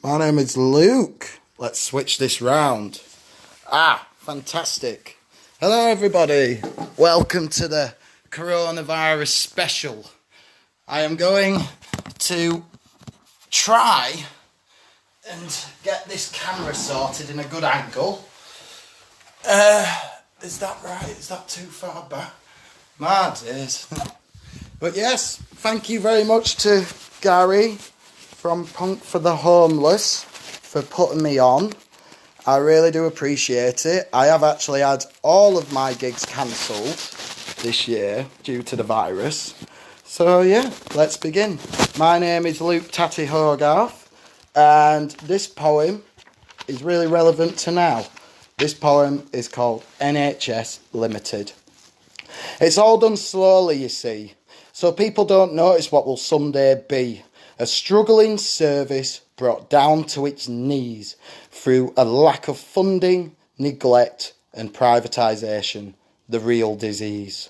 My name is Luke. Let's switch this round. Fantastic. Hello everybody. Welcome to the coronavirus special. I am going to try and get this camera sorted in a good angle. Is that right? Is that too far back? My days. But yes, thank you very much to Gary from Punk for the Homeless for putting me on. I really do appreciate it. I have actually had all of my gigs cancelled this year due to the virus. So yeah, let's begin. My name is Luke Tatty Hoggarth, and this poem is really relevant to now. This poem is called NHS Limited. It's all done slowly, you see, so people don't notice what will someday be. A struggling service brought down to its knees through a lack of funding, neglect and privatisation, the real disease.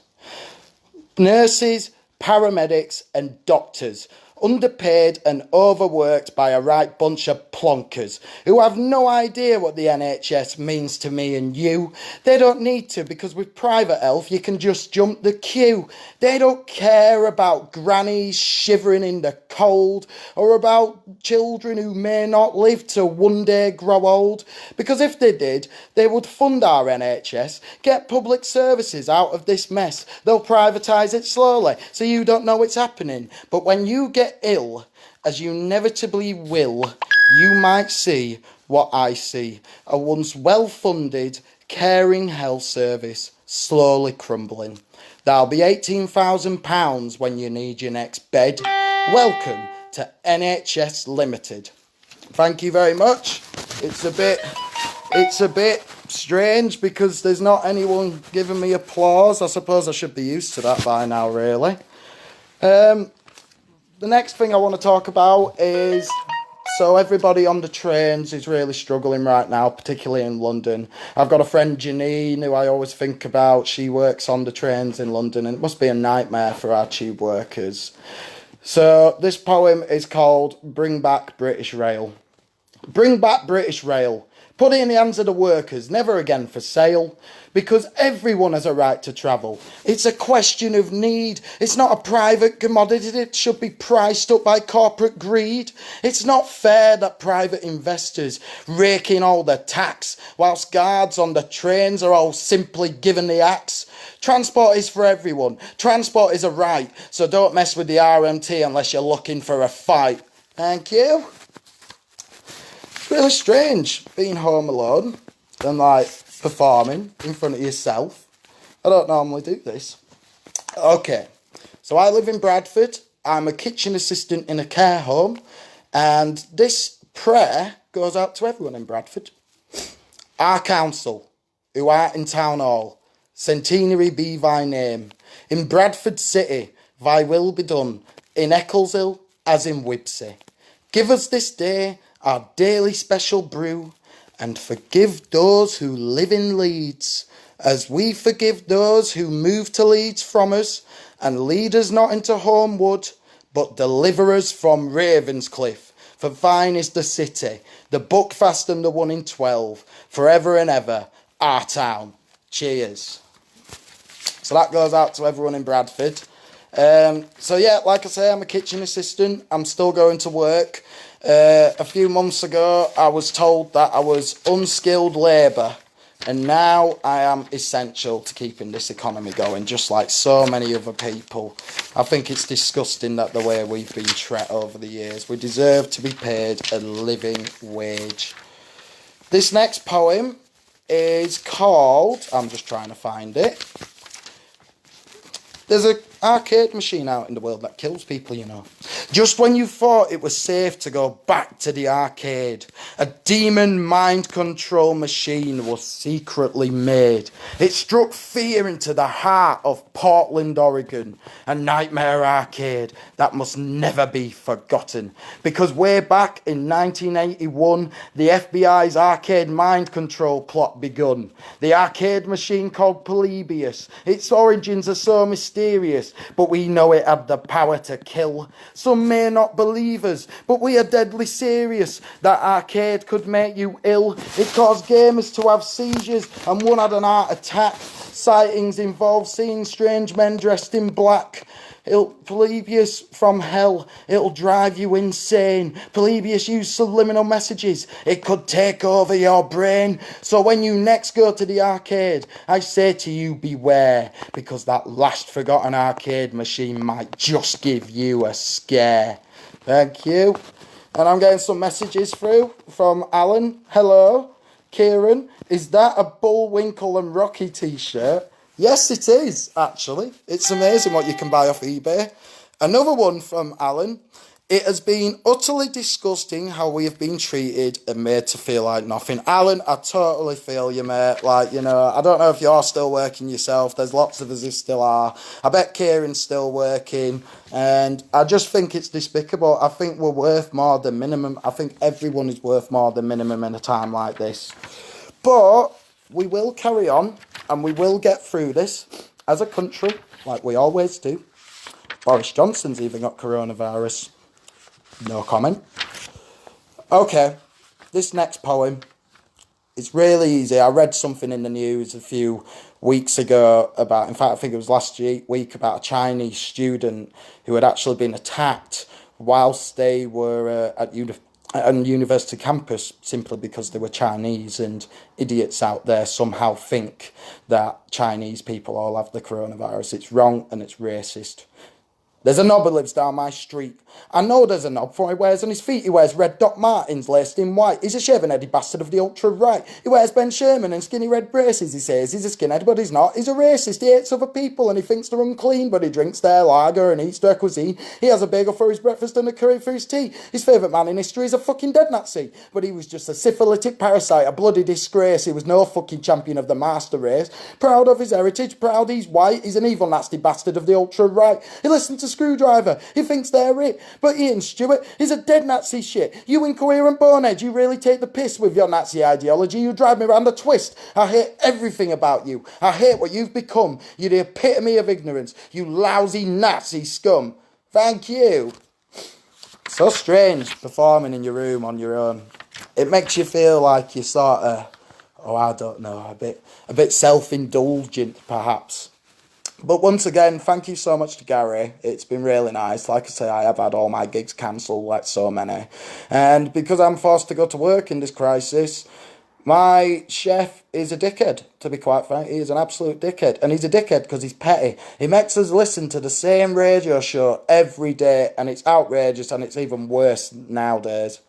Nurses, paramedics and doctors, underpaid and overworked by a right bunch of plonkers who have no idea what the NHS means to me and you. They don't need to, because with private health you can just jump the queue. They don't care about grannies shivering in the cold or about children who may not live to one day grow old, because if they did, they would fund our NHS, get public services out of this mess. They'll privatise it slowly so you don't know it's happening, but when you get ill, as you inevitably will, you might see what I see: a once well-funded, caring health service slowly crumbling. There'll be £18,000 when you need your next bed. Welcome to NHS Limited. Thank you very much. It's a bit strange because there's not anyone giving me applause. I suppose I should be used to that by now, really. The next thing I want to talk about is, so everybody on the trains is really struggling right now, particularly in London. I've got a friend, Janine, who I always think about. She works on the trains in London, and it must be a nightmare for our tube workers. So this poem is called Bring Back British Rail. Bring back British Rail. Put it in the hands of the workers, never again for sale, because everyone has a right to travel. It's a question of need. It's not a private commodity that should be priced up by corporate greed. It's not fair that private investors rake in all the tax, whilst guards on the trains are all simply given the axe. Transport is for everyone. Transport is a right, so don't mess with the RMT unless you're looking for a fight. Thank you. It's really strange being home alone and performing in front of yourself. I don't normally do this. Okay, so I live in Bradford. I'm a kitchen assistant in a care home, and this prayer goes out to everyone in Bradford. Our council, who art in town hall, centenary be thy name. In Bradford city, thy will be done, in Eccleshill as in Wibsey. Give us this day our daily special brew, and forgive those who live in Leeds, as we forgive those who move to Leeds from us, and lead us not into Homewood, but deliver us from Ravenscliff. For thine is the city, the Buckfast and the 1 in 12, forever and ever, our town. Cheers. So that goes out to everyone in Bradford. So yeah, like I say, I'm a kitchen assistant. I'm still going to work. A few months ago, I was told that I was unskilled labour, and now I am essential to keeping this economy going, just like so many other people. I think it's disgusting that the way we've been treated over the years. We deserve to be paid a living wage. This next poem is called, I'm just trying to find it. There's an arcade machine out in the world that kills people, you know. Just when you thought it was safe to go back to the arcade, a demon mind control machine was secretly made. It struck fear into the heart of Portland, Oregon, a nightmare arcade that must never be forgotten. Because way back in 1981, the FBI's arcade mind control plot begun. The arcade machine called Polybius. Its origins are so mysterious, but we know it had the power to kill. Some Some may not believe us, but we are deadly serious. That arcade could make you ill. It caused gamers to have seizures, and one had an heart attack. Sightings involve seeing strange men dressed in black. Polybius from hell. It'll drive you insane. Polybius used subliminal messages. It could take over your brain. So when you next go to the arcade, I say to you, beware, because that last forgotten arcade machine might just give you a scare. Thank you. And I'm getting some messages through from Alan. Hello. Kieran, is that a Bullwinkle and Rocky t-shirt? Yes, it is, actually. It's amazing what you can buy off eBay. Another one from Alan. It has been utterly disgusting how we have been treated and made to feel like nothing. Alan, I totally feel you, mate. Like, you know, I don't know if you're still working yourself. There's lots of us who still are. I bet Kieran's still working. And I just think it's despicable. I think we're worth more than minimum. I think everyone is worth more than minimum in a time like this. But we will carry on. And we will get through this as a country, like we always do. Boris Johnson's even got coronavirus. No comment. Okay, this next poem is really easy. I read something in the news a few weeks ago about, in fact, I think it was last week, about a Chinese student who had actually been attacked whilst they were at university campus simply because they were Chinese, and idiots out there somehow think that Chinese people all have the coronavirus. It's wrong and it's racist. There's a knob who lives down my street. I know there's a knob, for he wears on his feet, he wears red Doc Martens laced in white. He's a shaven-headed bastard of the ultra-right. He wears Ben Sherman and skinny red braces, he says. He's a skinhead, but he's not. He's a racist, he hates other people and he thinks they're unclean, but he drinks their lager and eats their cuisine. He has a bagel for his breakfast and a curry for his tea. His favourite man in history is a fucking dead Nazi, but he was just a syphilitic parasite, a bloody disgrace. He was no fucking champion of the master race. Proud of his heritage, proud he's white, he's an evil nasty bastard of the ultra-right. He listens to Screwdriver, he thinks they're it, but Ian Stewart is a dead Nazi shit. You incoherent bonehead, you really take the piss with your Nazi ideology. You drive me around a twist. I hate everything about you. I hate what you've become. You're the epitome of ignorance. You lousy Nazi scum. Thank you. So strange performing in your room on your own. It makes you feel like you're sort of, I don't know, a bit self-indulgent perhaps. But once again, thank you so much to Gary. It's been really nice. Like I say, I have had all my gigs cancelled, like so many. And because I'm forced to go to work in this crisis, my chef is a dickhead, to be quite frank. He is an absolute dickhead. And he's a dickhead because he's petty. He makes us listen to the same radio show every day, and it's outrageous, and it's even worse nowadays.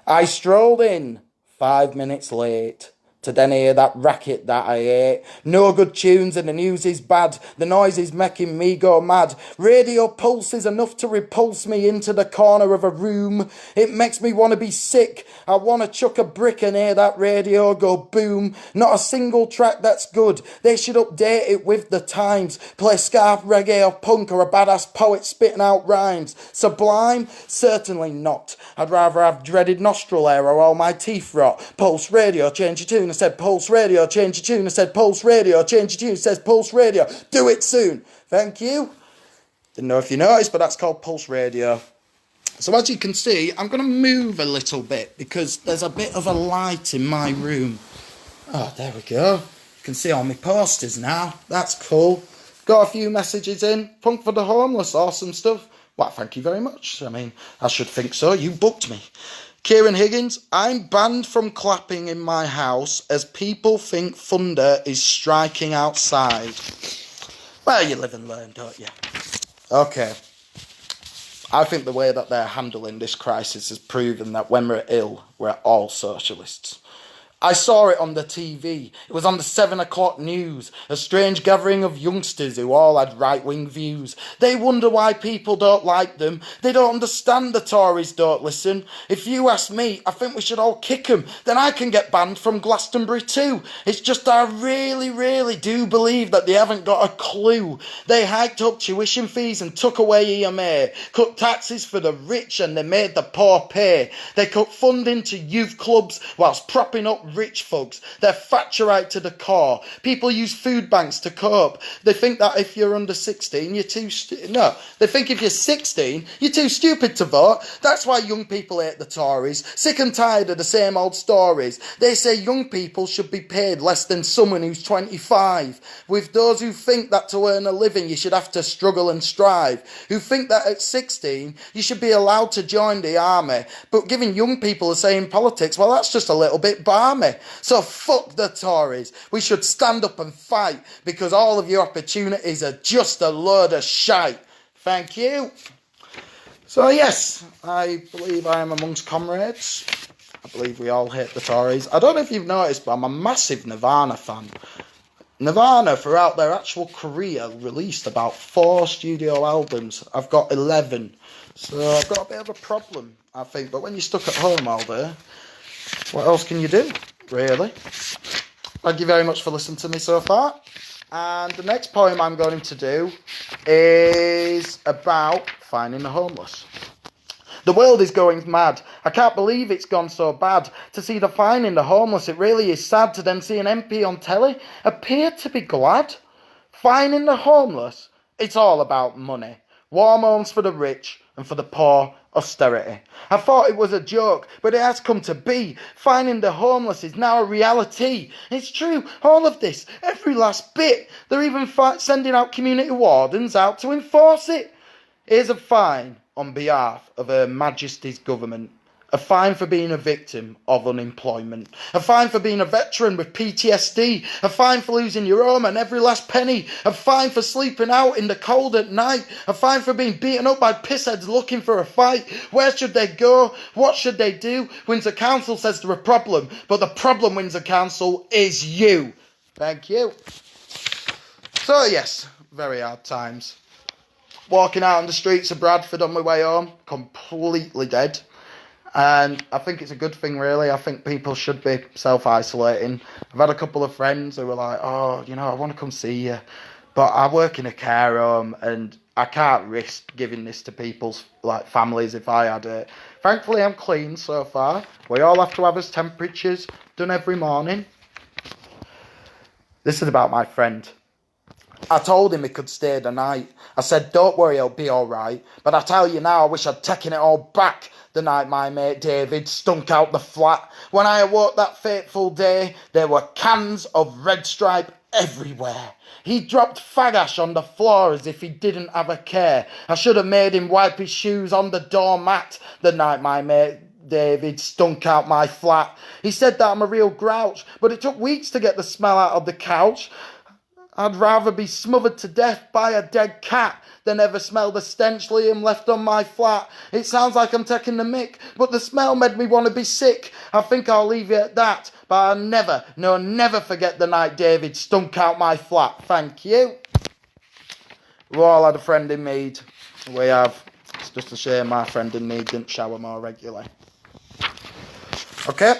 I strolled in 5 minutes late to then hear that racket that I hate. No good tunes and the news is bad. The noise is making me go mad. Radio pulse is enough to repulse me into the corner of a room. It makes me want to be sick. I want to chuck a brick and hear that radio go boom. Not a single track that's good. They should update it with the times. Play scarf, reggae or punk or a badass poet spitting out rhymes. Sublime? Certainly not. I'd rather have dreaded nostril hair or all my teeth rot. Pulse radio, change your tune. I said Pulse Radio, change your tune. I said Pulse Radio, change your tune. It says Pulse Radio. Do it soon. Thank you. Didn't know if you noticed, but that's called Pulse Radio. So as you can see, I'm going to move a little bit because there's a bit of a light in my room. Oh, there we go. You can see all my posters now. That's cool. Got a few messages in. Punk for the homeless, awesome stuff. Well, thank you very much. I mean, I should think so. You booked me. Kieran Higgins, I'm banned from clapping in my house as people think thunder is striking outside. Well, you live and learn, don't you? Okay. I think the way that they're handling this crisis has proven that when we're ill, we're all socialists. I saw it on the TV. It was on the 7 o'clock news. A strange gathering of youngsters who all had right-wing views. They wonder why people don't like them. They don't understand the Tories don't listen. If you ask me, I think we should all kick them. Then I can get banned from Glastonbury too. It's just I really, really do believe that they haven't got a clue. They hiked up tuition fees and took away EMA, cut taxes for the rich and they made the poor pay. They cut funding to youth clubs whilst propping up not rich folks. They're Thatcherite to the core. People use food banks to cope. They think that if you're under 16, you're too... No, they think if you're 16, you're too stupid to vote. That's why young people hate the Tories. Sick and tired of the same old stories. They say young people should be paid less than someone who's 25. With those who think that to earn a living, you should have to struggle and strive. Who think that at 16, you should be allowed to join the army. But giving young people a say in politics, well, that's just a little bit balmy. So fuck the Tories. We should stand up and fight, because all of your opportunities are just a load of shite. Thank you. So yes, I believe I am amongst comrades. I believe we all hate the Tories. I don't know if you've noticed, but I'm a massive Nirvana fan. Nirvana, throughout their actual career, released about 4 studio albums. I've got 11. So I've got a bit of a problem, I think. But when you're stuck at home all day, what else can you do, really? Thank you very much for listening to me so far. And the next poem I'm going to do is about finding the homeless. The world is going mad. I can't believe it's gone so bad. To see the finding the homeless, it really is sad to then see an MP on telly appear to be glad. Finding the homeless, it's all about money. Warm homes for the rich and for the poor, austerity. I thought it was a joke, but it has come to be. Finding the homeless is now a reality. It's true, all of this, every last bit. They're even sending out community wardens out to enforce it. Here's a fine on behalf of Her Majesty's government. A fine for being a victim of unemployment. A fine for being a veteran with PTSD. A fine for losing your home and every last penny. A fine for sleeping out in the cold at night. A fine for being beaten up by pissheads looking for a fight. Where should they go? What should they do? Windsor Council says they're a problem, but the problem, Windsor Council, is you. Thank you. So yes, very hard times. Walking out on the streets of Bradford on my way home, completely dead. And I think it's a good thing, really. I think people should be self-isolating. I've had a couple of friends who were like, oh, you know, I want to come see you, but I work in a care home and I can't risk giving this to people's like families if I had it. Thankfully, I'm clean so far. We all have to have his temperatures done every morning. This is about my friend. I told him he could stay the night. I said, don't worry, he'll be all right. But I tell you now, I wish I'd taken it all back the night my mate David stunk out the flat. When I awoke that fateful day, there were cans of Red Stripe everywhere. He dropped fag ash on the floor as if he didn't have a care. I should have made him wipe his shoes on the doormat the night my mate David stunk out my flat. He said that I'm a real grouch, but it took weeks to get the smell out of the couch. I'd rather be smothered to death by a dead cat than ever smell the stench Liam left on my flat. It sounds like I'm taking the mick, but the smell made me want to be sick. I think I'll leave it at that, but I'll never forget the night David stunk out my flat. Thank you. We all had a friend in need. We have. It's just a shame my friend in need didn't shower more regularly. Okay.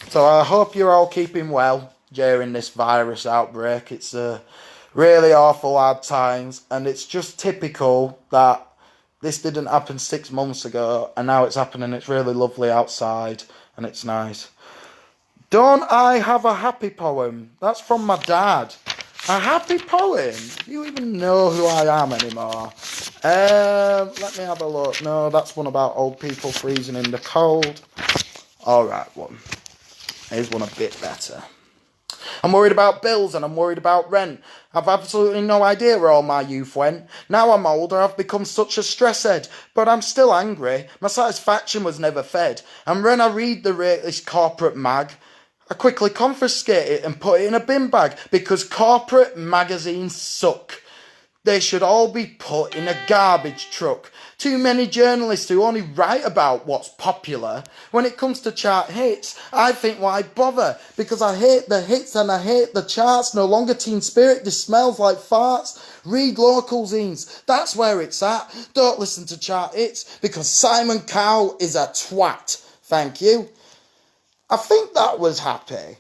So I hope you're all keeping well during this virus outbreak. It's really awful hard times, and it's just typical that this didn't happen 6 months ago and now it's happening. It's really lovely outside and it's nice. Don't I have a happy poem? That's from my dad. A happy poem? Do you even know who I am anymore? Let me have a look. No, that's one about old people freezing in the cold. Alright, one. Here's one a bit better. I'm worried about bills and I'm worried about rent. I've absolutely no idea where all my youth went. Now I'm older, I've become such a stress head. But I'm still angry. My satisfaction was never fed. And when I read the latest corporate mag, I quickly confiscate it and put it in a bin bag. Because corporate magazines suck. They should all be put in a garbage truck. Too many journalists who only write about what's popular. When it comes to chart hits, I think why bother? Because I hate the hits and I hate the charts. No longer teen spirit, this smells like farts. Read local zines, that's where it's at. Don't listen to chart hits because Simon Cowell is a twat. Thank you. I think that was happy.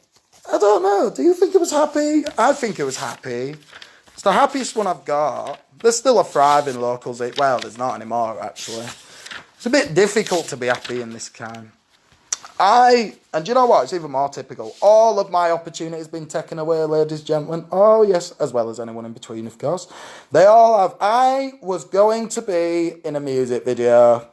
I don't know, do you think it was happy? I think it was happy. It's the happiest one I've got. There's still a thriving locals. Well, there's not anymore, actually. It's a bit difficult to be happy in this time. And you know what? It's even more typical. All of my opportunity has been taken away, ladies and gentlemen. Oh, yes, as well as anyone in between, of course. They all have. I was going to be in a music video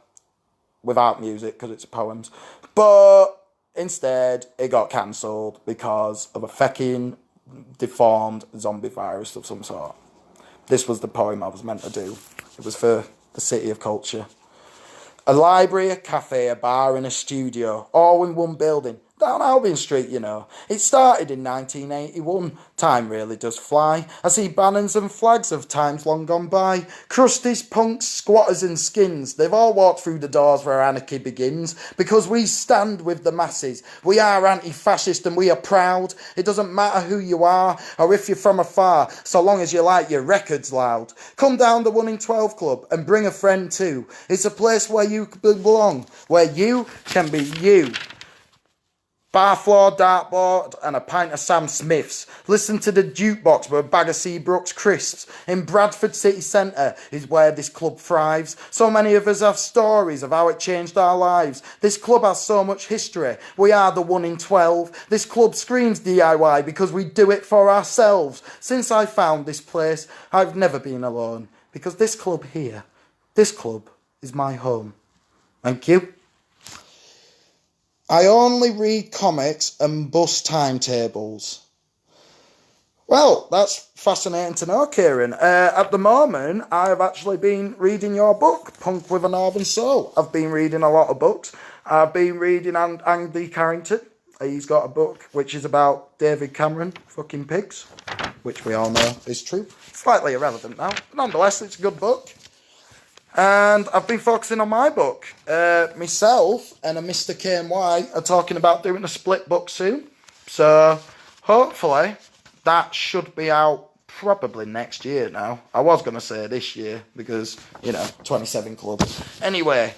without music because it's poems. But instead, it got cancelled because of a fucking deformed zombie virus of some sort. This was the poem I was meant to do. It was for the City of Culture. A library, a cafe, a bar and a studio, all in one building. Down Albion Street, you know. It started in 1981. Time really does fly. I see banners and flags of times long gone by. Crusties, punks, squatters and skins. They've all walked through the doors where anarchy begins. Because we stand with the masses. We are anti-fascist and we are proud. It doesn't matter who you are or if you're from afar, so long as you like your records loud. Come down the 1 in 12 club and bring a friend too. It's a place where you belong. Where you can be you. Bar floor, dartboard, and a pint of Sam Smith's. Listen to the jukebox with a bag of Seabrooks crisps. In Bradford City Centre is where this club thrives. So many of us have stories of how it changed our lives. This club has so much history. We are the 1 in 12. This club screams DIY because we do it for ourselves. Since I found this place, I've never been alone. Because this club here, this club is my home. Thank you. I only read comics and bus timetables. Well, that's fascinating to know, Kieran. At the moment, I've actually been reading your book, Punk with a Northern Soul. I've been reading a lot of books. I've been reading Andy Carrington. He's got a book which is about David Cameron fucking pigs, which we all know is true. Slightly irrelevant now, but nonetheless, it's a good book. And I've been focusing on my book. Myself and a Mr. KMY are talking about doing a split book soon. So, hopefully, that should be out probably next year now. I was going to say this year because, 27 Club. Anyway,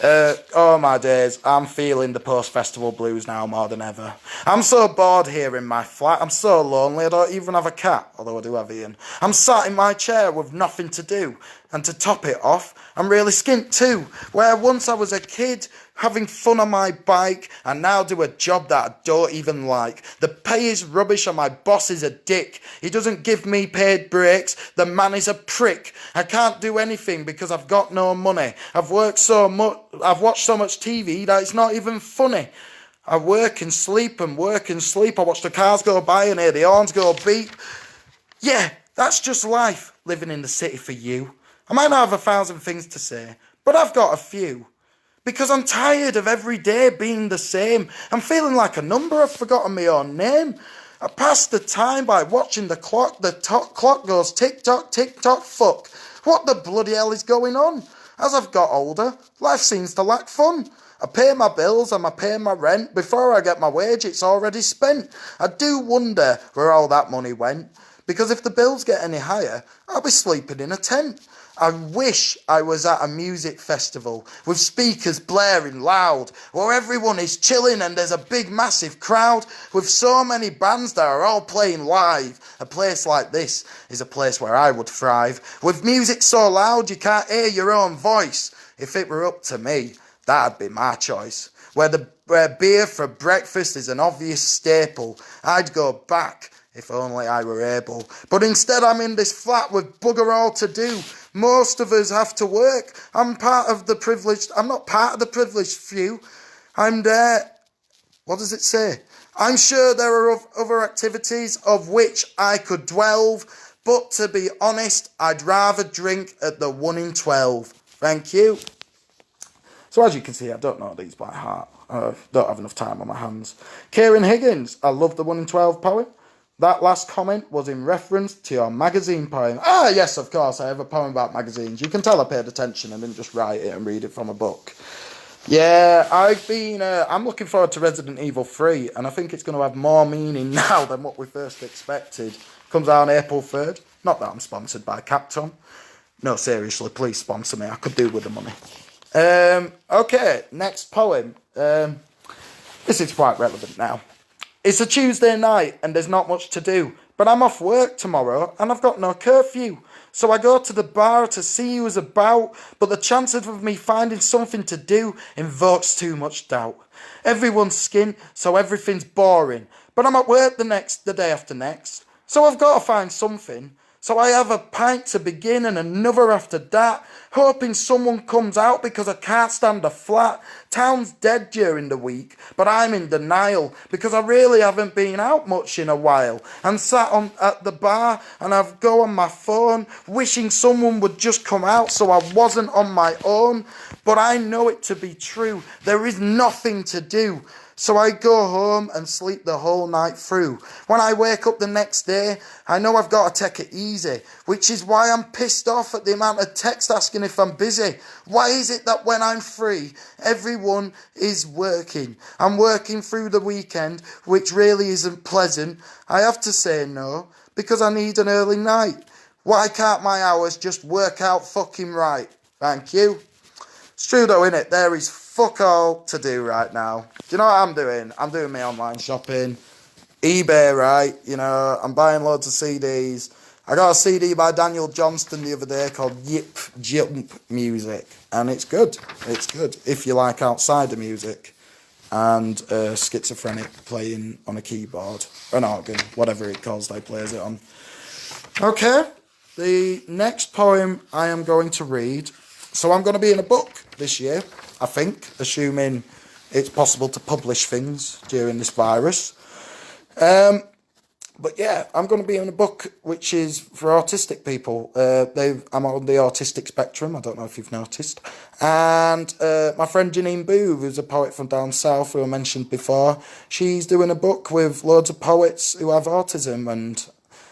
oh my days, I'm feeling the post-festival blues now more than ever. I'm so bored here in my flat. I'm so lonely. I don't even have a cat, although I do have Ian. I'm sat in my chair with nothing to do. And to top it off, I'm really skint too. Where once I was a kid having fun on my bike, I now do a job that I don't even like. The pay is rubbish and my boss is a dick. He doesn't give me paid breaks. The man is a prick. I can't do anything because I've got no money. I've watched so much TV that it's not even funny. I work and sleep and work and sleep. I watch the cars go by and hear the horns go beep. Yeah, that's just life, living in the city for you. I might not have 1,000 things to say, but I've got a few. Because I'm tired of every day being the same. I'm feeling like a number. I've forgotten my own name. I pass the time by watching the clock. The clock goes tick-tock, tick-tock, fuck. What the bloody hell is going on? As I've got older, life seems to lack fun. I pay my bills and I pay my rent. Before I get my wage, it's already spent. I do wonder where all that money went. Because if the bills get any higher, I'll be sleeping in a tent. I wish I was at a music festival with speakers blaring loud, where everyone is chilling and there's a big massive crowd with so many bands that are all playing live. A place like this is a place where I would thrive. With music so loud you can't hear your own voice. If it were up to me, that'd be my choice. Where beer for breakfast is an obvious staple, I'd go back if only I were able. But instead I'm in this flat with bugger all to do. Most of us have to work. I'm not part of the privileged few. I'm there. What does it say? I'm sure there are other activities of which I could delve, but to be honest, I'd rather drink at the 1 in 12. Thank you. So as you can see, I don't know these by heart. I don't have enough time on my hands. Kieran Higgins, I love the 1 in 12 poem. That last comment was in reference to your magazine poem. Ah, yes, of course, I have a poem about magazines. You can tell I paid attention and didn't just write it and read it from a book. Yeah, I'm looking forward to Resident Evil 3, and I think it's going to have more meaning now than what we first expected. Comes out on April 3rd. Not that I'm sponsored by Capcom. No, seriously, please sponsor me. I could do with the money. Okay, next poem. This is quite relevant now. It's a Tuesday night and there's not much to do, but I'm off work tomorrow and I've got no curfew. So I go to the bar to see who's about, but the chances of me finding something to do invokes too much doubt. Everyone's skint, so everything's boring. But I'm at work the day after next, so I've got to find something. So I have a pint to begin and another after that, hoping someone comes out because I can't stand a flat. Town's dead during the week, but I'm in denial because I really haven't been out much in a while. I'm sat at the bar and I've go on my phone, wishing someone would just come out so I wasn't on my own. But I know it to be true. There is nothing to do. So I go home and sleep the whole night through. When I wake up the next day, I know I've got to take it easy, which is why I'm pissed off at the amount of text asking if I'm busy. Why is it that when I'm free, everyone is working? I'm working through the weekend, which really isn't pleasant. I have to say no, because I need an early night. Why can't my hours just work out fucking right? Thank you. It's true though, innit? There is fuck all to do right now. Do you know what I'm doing? I'm doing my online shopping. eBay, right? You know, I'm buying loads of CDs. I got a CD by Daniel Johnston the other day called Yip Jump Music. And it's good. It's good. If you like outsider music. And schizophrenic playing on a keyboard. Or an organ. Whatever it calls they plays it on. Okay. The next poem I am going to read. So I'm going to be in a book this year, I think, assuming it's possible to publish things during this virus. But yeah, I'm going to be in a book which is for autistic people. I'm on the autistic spectrum, I don't know if you've noticed. And my friend Janine Booth, who's a poet from down south who I mentioned before, she's doing a book with loads of poets who have autism, and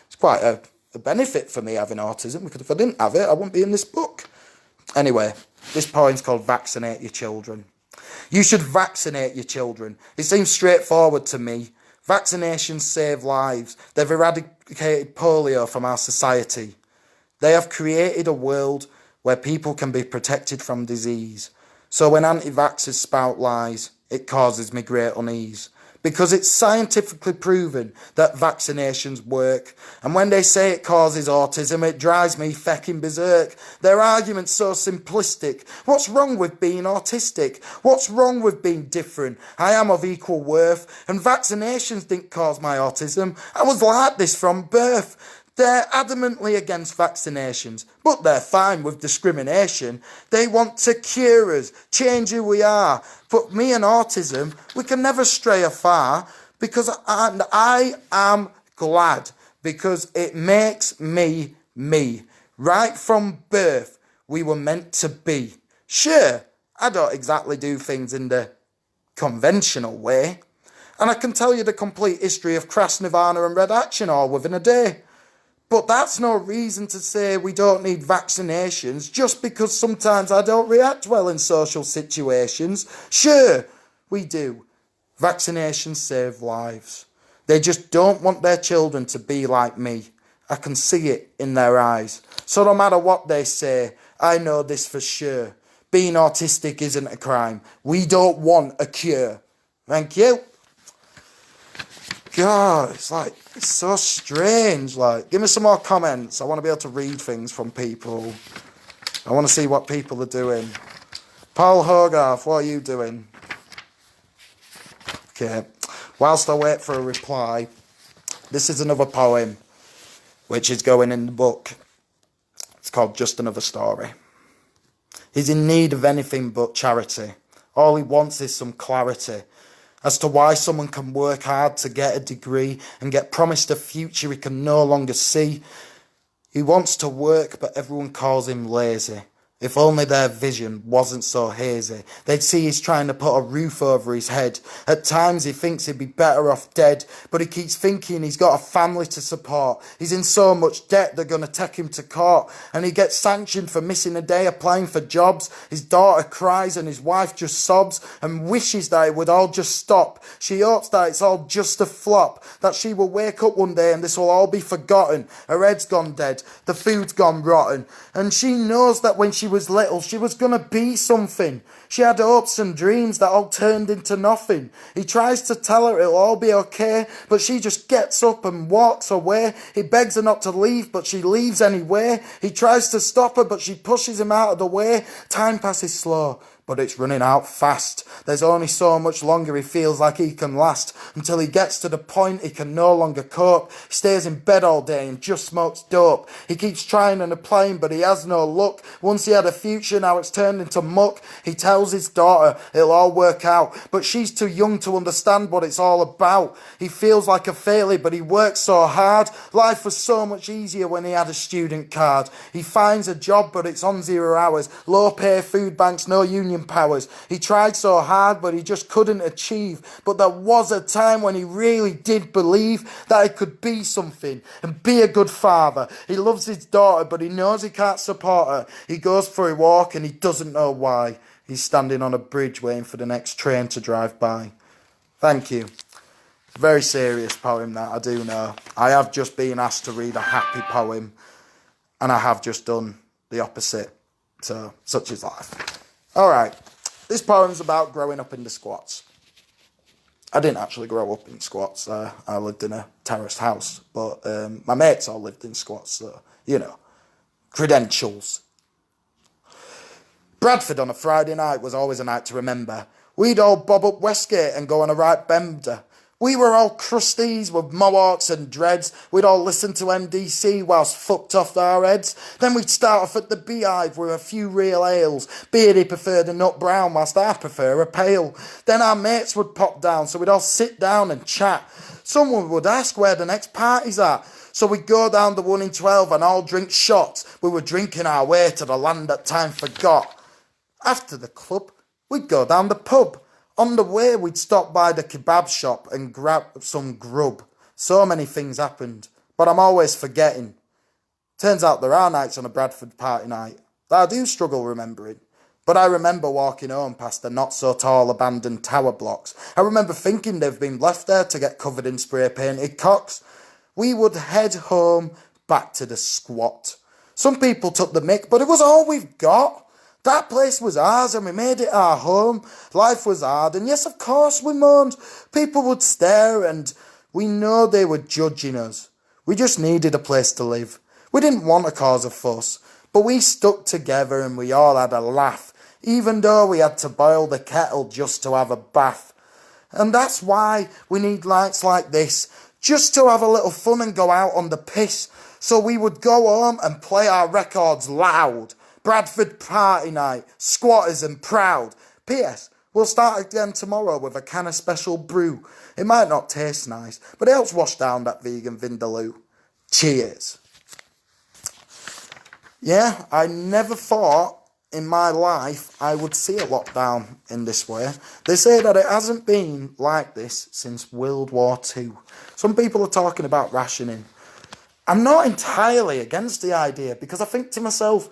it's quite a benefit for me having autism, because if I didn't have it, I wouldn't be in this book. Anyway, this poem's called Vaccinate Your Children. You should vaccinate your children. It seems straightforward to me. Vaccinations save lives. They've eradicated polio from our society. They have created a world where people can be protected from disease. So when anti-vaxxers spout lies, it causes me great unease. Because it's scientifically proven that vaccinations work. And when they say it causes autism, it drives me fecking berserk. Their argument's so simplistic. What's wrong with being autistic? What's wrong with being different? I am of equal worth, and vaccinations didn't cause my autism. I was like this from birth. They're adamantly against vaccinations, but they're fine with discrimination. They want to cure us, change who we are. But me and autism, we can never stray afar, because I am glad, because it makes me me. Right from birth, we were meant to be. Sure, I don't exactly do things in the conventional way, and I can tell you the complete history of Crass Nirvana and Red Action all within a day. But that's no reason to say we don't need vaccinations just because sometimes I don't react well in social situations. Sure, we do. Vaccinations save lives. They just don't want their children to be like me. I can see it in their eyes. So no matter what they say, I know this for sure. Being autistic isn't a crime. We don't want a cure. Thank you. God, it's so strange. Give me some more comments. I want to be able to read things from people. I want to see what people are doing. Paul Hoggarth, what are you doing? Okay. Whilst I wait for a reply, this is another poem which is going in the book. It's called Just Another Story. He's in need of anything but charity. All he wants is some clarity as to why someone can work hard to get a degree and get promised a future he can no longer see. He wants to work, but everyone calls him lazy. If only their vision wasn't so hazy. They'd see he's trying to put a roof over his head. At times he thinks he'd be better off dead, but he keeps thinking he's got a family to support. He's in so much debt they're going to take him to court, and he gets sanctioned for missing a day applying for jobs. His daughter cries and his wife just sobs and wishes that it would all just stop. She hopes that it's all just a flop, that she will wake up one day and this will all be forgotten. Her head's gone dead, the food's gone rotten, and she knows that when she was little, she was gonna be something. She had hopes and dreams that all turned into nothing. He tries to tell her it'll all be okay, but she just gets up and walks away. He begs her not to leave, but she leaves anyway. He tries to stop her, but she pushes him out of the way. Time passes slow, but it's running out fast. There's only so much longer he feels like he can last, until he gets to the point he can no longer cope. He stays in bed all day and just smokes dope. He keeps trying and applying, but he has no luck. Once he had a future, now it's turned into muck. He tells his daughter it'll all work out, but she's too young to understand what it's all about. He feels like a failure, but he works so hard. Life was so much easier when he had a student card. He finds a job, but it's on 0 hours. Low pay, food banks, no union powers. He tried so hard, but he just couldn't achieve. But there was a time when he really did believe that he could be something and be a good father. He loves his daughter, but he knows he can't support her. He goes for a walk and he doesn't know why. He's standing on a bridge waiting for the next train to drive by. Thank you. Very serious poem, that, I do know. I have just been asked to read a happy poem, and I have just done the opposite. So, such is life. Alright, this poem's about growing up in the squats. I didn't actually grow up in squats. I lived in a terraced house, but my mates all lived in squats, so, you know, credentials. Bradford on a Friday night was always a night to remember. We'd all bob up Westgate and go on a right bender. We were all crusties with mohawks and dreads. We'd all listen to MDC whilst fucked off our heads. Then we'd start off at the Beehive with a few real ales. Beardy preferred a nut brown whilst I prefer a pale. Then our mates would pop down, so we'd all sit down and chat. Someone would ask where the next party's at. So we'd go down the 1 in 12 and all drink shots. We were drinking our way to the land that time forgot. After the club, we'd go down the pub. On the way, we'd stop by the kebab shop and grab some grub. So many things happened, but I'm always forgetting. Turns out there are nights on a Bradford party night that I do struggle remembering. But I remember walking home past the not-so-tall abandoned tower blocks. I remember thinking they've been left there to get covered in spray-painted cocks. We would head home back to the squat. Some people took the mick, but it was all we've got. That place was ours and we made it our home. Life was hard and yes, of course we moaned. People would stare and we know they were judging us. We just needed a place to live. We didn't want a cause of fuss, but we stuck together and we all had a laugh, even though we had to boil the kettle just to have a bath. And that's why we need nights like this, just to have a little fun and go out on the piss. So we would go home and play our records loud. Bradford party night, squatters and proud. P.S. We'll start again tomorrow with a can of special brew. It might not taste nice, but it helps wash down that vegan vindaloo. Cheers. Yeah, I never thought in my life I would see a lockdown in this way. They say that it hasn't been like this since World War II. Some people are talking about rationing. I'm not entirely against the idea because I think to myself,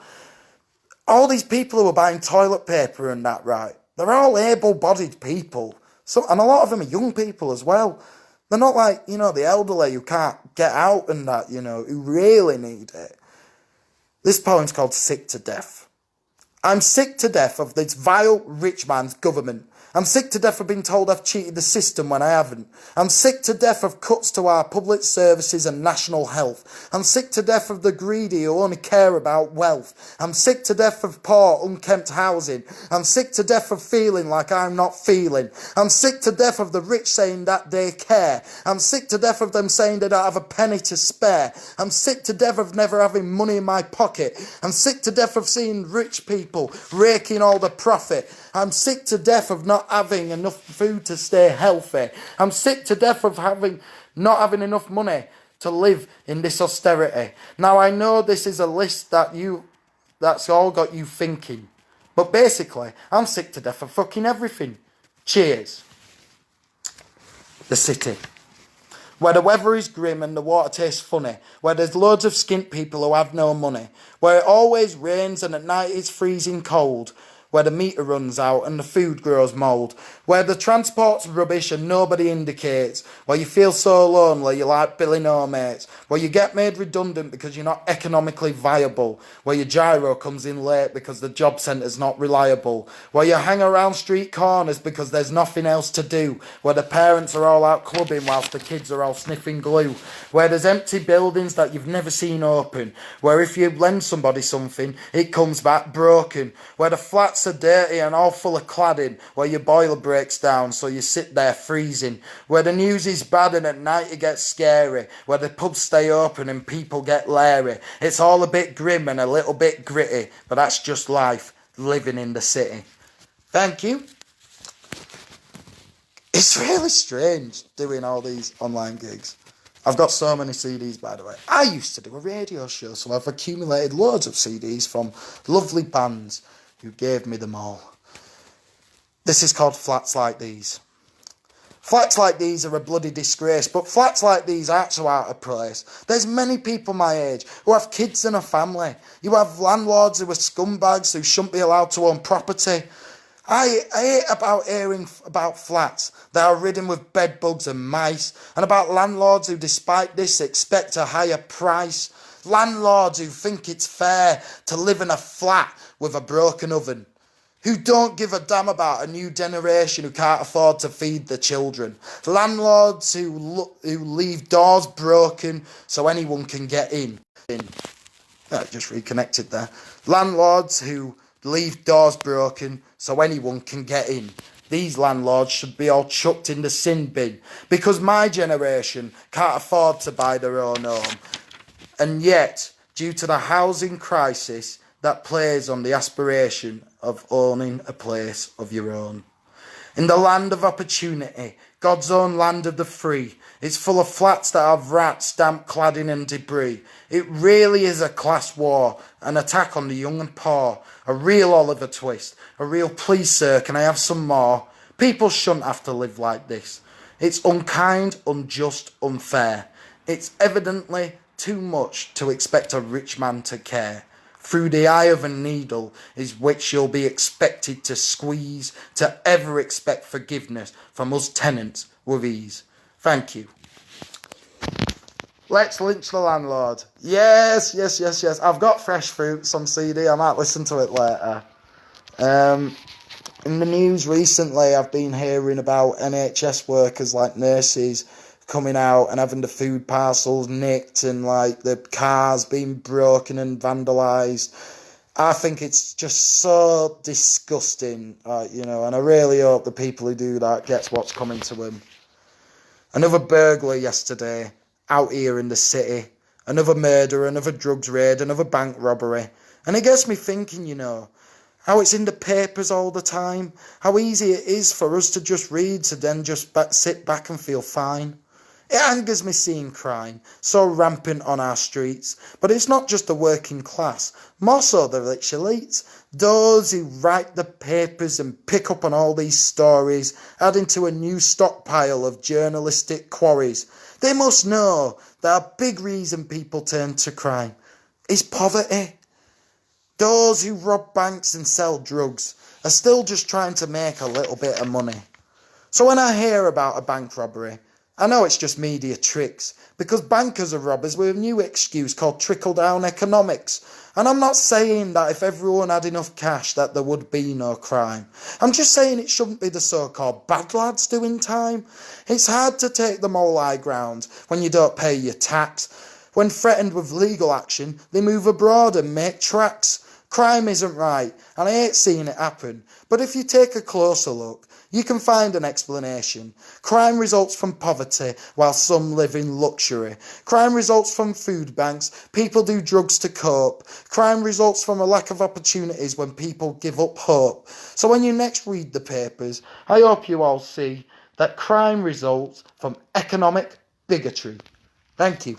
all these people who are buying toilet paper and that, right, they're all able-bodied people. So, and a lot of them are young people as well. They're not like, you know, the elderly who can't get out and that, you know, who really need it. This poem's called Sick to Death. I'm sick to death of this vile rich man's government. I'm sick to death of being told I've cheated the system when I haven't. I'm sick to death of cuts to our public services and national health. I'm sick to death of the greedy who only care about wealth. I'm sick to death of poor, unkempt housing. I'm sick to death of feeling like I'm not feeling. I'm sick to death of the rich saying that they care. I'm sick to death of them saying they don't have a penny to spare. I'm sick to death of never having money in my pocket. I'm sick to death of seeing rich people raking all the profit. I'm sick to death of not having enough food to stay healthy. I'm sick to death of not having enough money to live in this austerity. Now I know this is a list that's all got you thinking. But basically, I'm sick to death of fucking everything. Cheers. The city. Where the weather is grim and the water tastes funny. Where there's loads of skint people who have no money. Where it always rains and at night it's freezing cold. where the meter runs out and the food grows mould, where the transport's rubbish and nobody indicates, where you feel so lonely you're like Billy No Mates, where you get made redundant because you're not economically viable, where your gyro comes in late because the job centre's not reliable, where you hang around street corners because there's nothing else to do, where the parents are all out clubbing whilst the kids are all sniffing glue, where there's empty buildings that you've never seen open, where if you lend somebody something, it comes back broken, where the flats are dirty and all full of cladding, where your boiler breaks down so you sit there freezing, where the news is bad and at night it gets scary, where the pubs stay open and people get leery. It's all a bit grim and a little bit gritty, but that's just life, living in the city. Thank you. It's really strange doing all these online gigs. I've got so many CDs, by the way. I used to do a radio show, so I've accumulated loads of CDs from lovely bands who gave me them all. This is called Flats Like These. Flats like these are a bloody disgrace, but flats like these aren't so out of place. There's many people my age who have kids and a family. You have landlords who are scumbags who shouldn't be allowed to own property. I hate about hearing about flats that are ridden with bedbugs and mice, and about landlords who, despite this, expect a higher price. Landlords who think it's fair to live in a flat with a broken oven, who don't give a damn about a new generation who can't afford to feed the children. Landlords who leave doors broken so anyone can get in. Just reconnected there. Landlords who leave doors broken so anyone can get in. These landlords should be all chucked in the sin bin, because my generation can't afford to buy their own home. And yet, due to the housing crisis, that plays on the aspiration of owning a place of your own. In the land of opportunity, God's own land of the free, it's full of flats that have rats, damp cladding and debris. It really is a class war, an attack on the young and poor, a real Oliver Twist, a real please sir, can I have some more? People shouldn't have to live like this. It's unkind, unjust, unfair. It's evidently too much to expect a rich man to care. Through the eye of a needle is which you'll be expected to squeeze, to ever expect forgiveness from us tenants with ease. Thank you. Let's lynch the landlord. Yes. I've got Fresh Fruits on CD. I might listen to it later. In the news recently, I've been hearing about NHS workers like nurses coming out and having the food parcels nicked and like the cars being broken and vandalised. I think it's just so disgusting, and I really hope the people who do that gets what's coming to them. Another burglar yesterday out here in the city, another murder, another drugs raid, another bank robbery. And it gets me thinking, how it's in the papers all the time, how easy it is for us to just read to then just sit back and feel fine. It angers me seeing crime so rampant on our streets, but it's not just the working class, more so the rich elites, those who write the papers and pick up on all these stories, adding to a new stockpile of journalistic quarries. They must know that a big reason people turn to crime is poverty. Those who rob banks and sell drugs are still just trying to make a little bit of money. So when I hear about a bank robbery, I know it's just media tricks, because bankers are robbers with a new excuse called trickle-down economics. And I'm not saying that if everyone had enough cash that there would be no crime. I'm just saying it shouldn't be the so-called bad lads doing time. It's hard to take the moral high ground when you don't pay your tax. When threatened with legal action, they move abroad and make tracks. Crime isn't right, and I hate seeing it happen. But if you take a closer look, you can find an explanation. Crime results from poverty, while some live in luxury. Crime results from food banks. People do drugs to cope. Crime results from a lack of opportunities when people give up hope. So when you next read the papers, I hope you all see that crime results from economic bigotry. Thank you.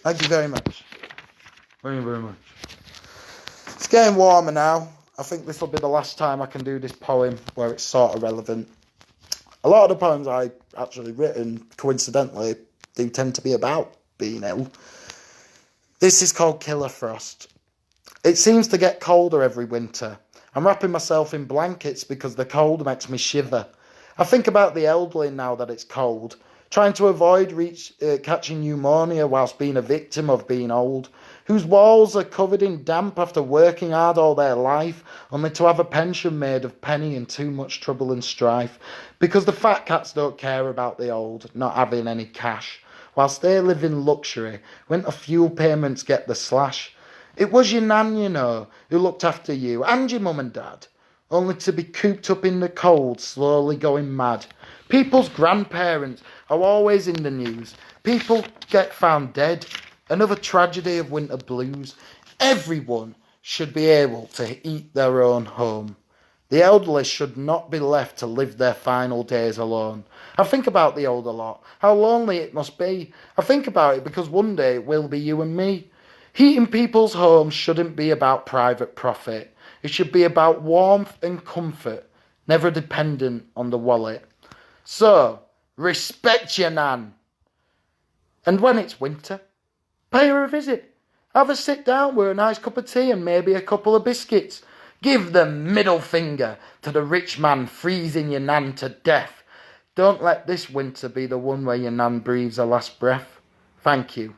Thank you very much. Very much. It's getting warmer now. I think this will be the last time I can do this poem where it's sort of relevant. A lot of the poems I actually written, coincidentally, do tend to be about being ill. This is called Killer Frost. It seems to get colder every winter. I'm wrapping myself in blankets because the cold makes me shiver. I think about the elderly now that it's cold, trying to avoid catching pneumonia whilst being a victim of being old, whose walls are covered in damp after working hard all their life, only to have a pension made of penny and too much trouble and strife, because the fat cats don't care about the old, not having any cash, whilst they live in luxury, winter fuel payments get the slash. It was your nan, you know, who looked after you, and your mum and dad, only to be cooped up in the cold, slowly going mad. People's grandparents are always in the news. People get found dead. Another tragedy of winter blues. Everyone should be able to eat their own home. The elderly should not be left to live their final days alone. I think about the old a lot, how lonely it must be. I think about it because one day it will be you and me. Heating people's homes shouldn't be about private profit. It should be about warmth and comfort, never dependent on the wallet. So, respect your nan. And when it's winter, pay her a visit. Have a sit down with a nice cup of tea and maybe a couple of biscuits. Give the middle finger to the rich man freezing your nan to death. Don't let this winter be the one where your nan breathes her last breath. Thank you.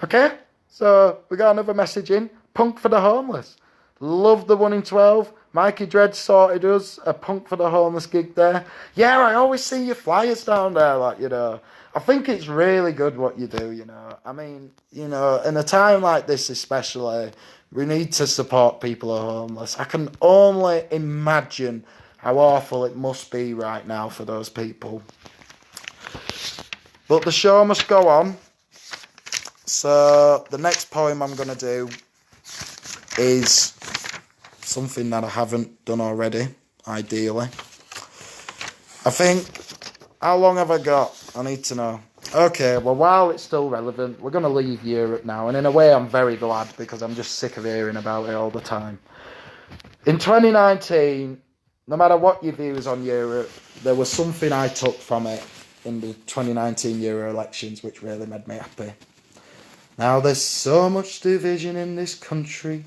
Okay, so we got another message in. Punk for the homeless. Love the 1 in 12. Mikey Dread sorted us a Punk for the Homeless gig there. Yeah, I always see your flyers down there, like, you know. I think it's really good what you do, you know. I mean, you know, in a time like this especially, we need to support people who are homeless. I can only imagine how awful it must be right now for those people. But the show must go on. So the next poem I'm going to do is something that I haven't done already, ideally. I think, how long have I got? I need to know. Okay, well, while it's still relevant, we're going to leave Europe now. And in a way, I'm very glad because I'm just sick of hearing about it all the time. In 2019, no matter what your views on Europe, there was something I took from it in the 2019 Euro elections which really made me happy. Now there's so much division in this country.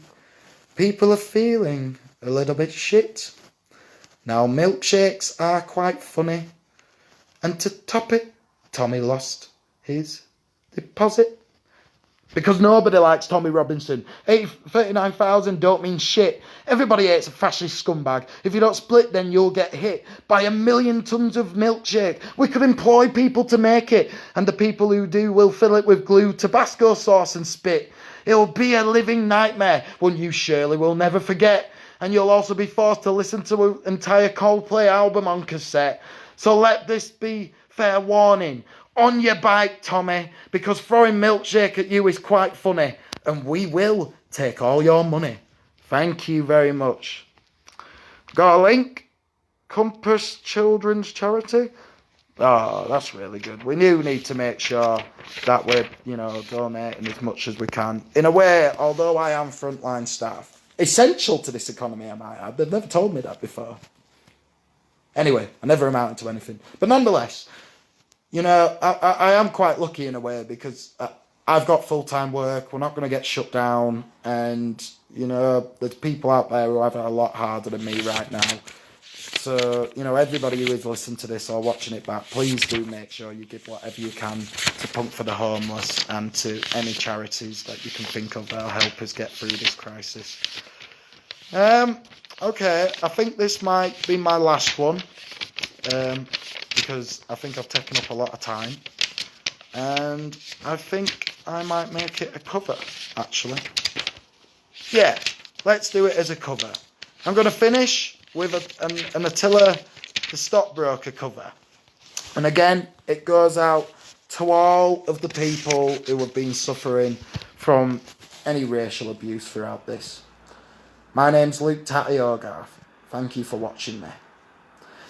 People are feeling a little bit shit. Now milkshakes are quite funny. And to top it, Tommy lost his deposit. Because nobody likes Tommy Robinson. 39,000 don't mean shit. Everybody hates a fascist scumbag. If you don't split, then you'll get hit by 1 million tons of milkshake. We could employ people to make it. And the people who do will fill it with glue, Tabasco sauce and spit. It'll be a living nightmare, one you surely will never forget. And you'll also be forced to listen to an entire Coldplay album on cassette. So let this be fair warning. On your bike, Tommy, because throwing milkshake at you is quite funny. And we will take all your money. Thank you very much. Got a link? Compass Children's Charity. Oh, that's really good. We do need to make sure that we're, donating as much as we can. In a way, although I am frontline staff, essential to this economy, I might add. They've never told me that before. Anyway, I never amounted to anything. But nonetheless, I am quite lucky in a way because I've got full-time work. We're not going to get shut down. And, there's people out there who have it a lot harder than me right now. So, everybody who is listening to this or watching it back, please do make sure you give whatever you can to Punk for the Homeless and to any charities that you can think of that'll help us get through this crisis. Okay, I think this might be my last one. Because I think I've taken up a lot of time. And I think I might make it a cover, actually. Yeah, let's do it as a cover. I'm going to finish with an Attila the Stockbroker cover. And again, it goes out to all of the people who have been suffering from any racial abuse throughout this. My name's Luke Tatty Hoggarth. Thank you for watching me.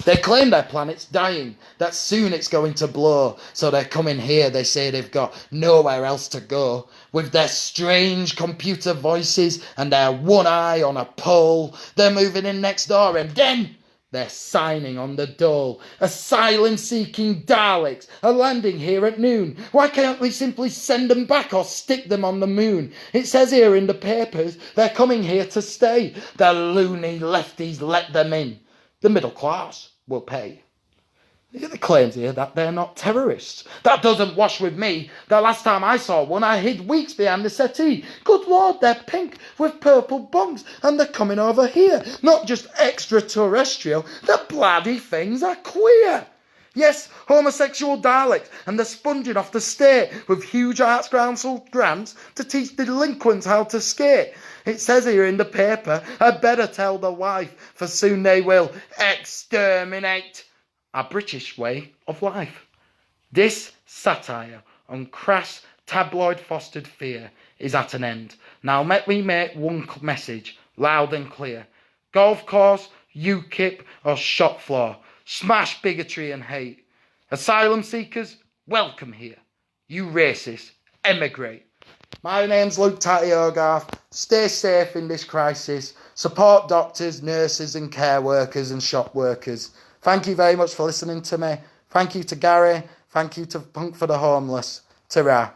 They claim their planet's dying, that soon it's going to blow. So they're coming here, they say they've got nowhere else to go. With their strange computer voices and their one eye on a pole, they're moving in next door and then They're signing on the dole. Asylum-seeking Daleks are landing here at noon. Why can't we simply send them back or stick them on the moon? It says here in the papers they're coming here to stay. The loony lefties let them in. The middle class will pay. The claims here that they're not terrorists. That doesn't wash with me. The last time I saw one, I hid weeks behind the settee. Good Lord, they're pink with purple bungs, and they're coming over here. Not just extraterrestrial, the bloody things are queer. Yes, homosexual Daleks, and they're sponging off the state with huge Arts Council grants to teach delinquents how to skate. It says here in the paper, I'd better tell the wife, for soon they will exterminate our British way of life. This satire on crass, tabloid-fostered fear is at an end. Now let me make one message loud and clear. Golf course, UKIP or shop floor, smash bigotry and hate. Asylum seekers, welcome here. You racists, emigrate. My name's Luke Tatty Hoggarth. Stay safe in this crisis. Support doctors, nurses and care workers and shop workers. Thank you very much for listening to me. Thank you to Gary. Thank you to Punk for the Homeless. Ta-ra.